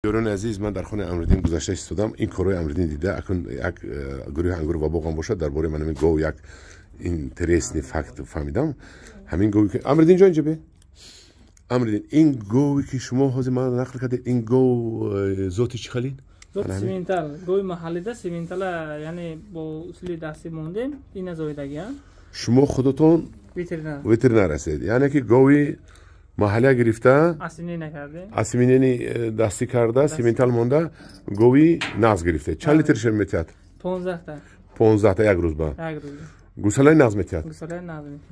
یاران عزیز، من در خانه امردین گذشته ایستادم. این کارهای امردین دیده اکنون یک گروه انگور و باغ هم باشد درباره من گاو یک اینترسنی فکت فهمیدم. همین گاوی که امردین جا اینجا به امردین، این گاوی که شما حاضر من نقل کردید، این گاو ذاتی چی خالین؟ ذات سیمینتال گاوی محلی ده. سیمینتال یعنی با اصولی دستی موندیم. این زایدگی شما خودتون وترنر هستید، یعنی که گاوی محله گرفته اسیمینی دستی کرده، سیمینتال مونده، گاوی ناز گرفته. چند لیترش میتیاد؟ 15 تا یک روز با گوساله ناز میتیاد.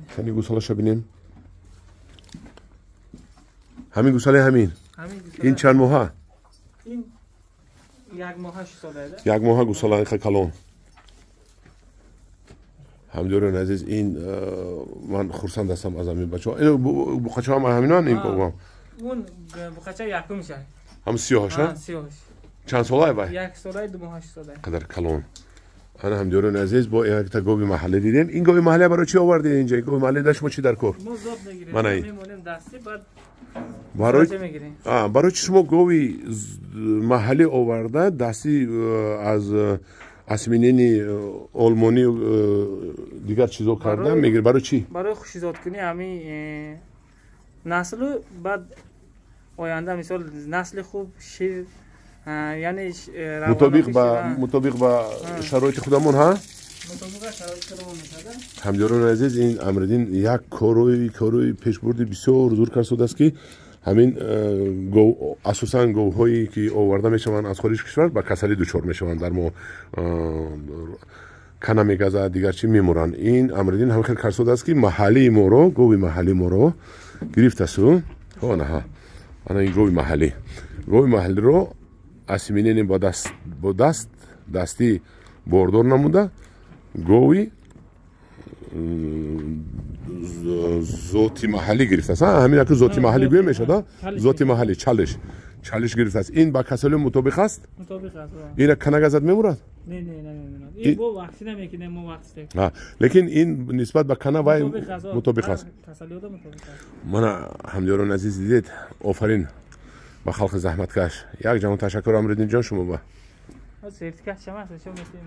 خیلی گوساله‌شو ببینیم. همین گوساله همین این چند ماه؟ این یک ماه 8 ساله. یک ماه گوساله کلون. همدوران عزیز، این من خرسند هستم از همین بچه‌ها. اینو بخچه هم همینان این کوام. اون بخچه یکم میشه. هم سیاهشه؟ سیاهش. چند ساله بای؟ 1 ساله 2 ماه 8 ساله. قدر کلون. انا همدوران عزیز با یک تا گاوی محله دیدیم. این گاوی محله برای چی آوردید اینجا؟ گاوی محله داشت ما چی در کار؟ ما ذات نگیریم. میمونیم دستی بعد برای چی شما گاوی محله آورده دستی از اسمینینی آلمانی دیگر چیزو کرده میگیره؟ برای چی؟ برای خوشیزاد کنی همین نسل، بعد آینده مثال نسل خوب شیر، یعنی مطابق با شرایط خودمون ها؟ مطابق شرایط خودمون میشه. همداران عزیز، این امردین یک کاروی پیشبرد بسیار زور کرده است که همین اساساً گاوهایی که آورده میشوند از خارج کشور با کسلی دچار میشوند، در ما کنه میگذه دیگر چی میمورن. این امردین هم خیلی کرده است که محلی ما رو، گاوی محلی ما رو گرفته سو ها. انا این گاوی محلی رو اسمینین با دستی باردار نموده. گاوی ذاتی محلی گرفته است. همین که ذاتی محلی گوی میشه، ذاتی محلی چالش گرفته است. این با کسل مطابق است؟ مطابق است. این کنه گزد میمورد؟ نه نمیموند. این با وقتی نمیکنه، ما وقتی لیکن این نسبت به کنه وای مطابق است. من همداران عزیز دیدید، آفرین با خلق زحمتکش. یک جهان تشکر امردین جان. شما با سرتیفیکت شما هست. شما میتونید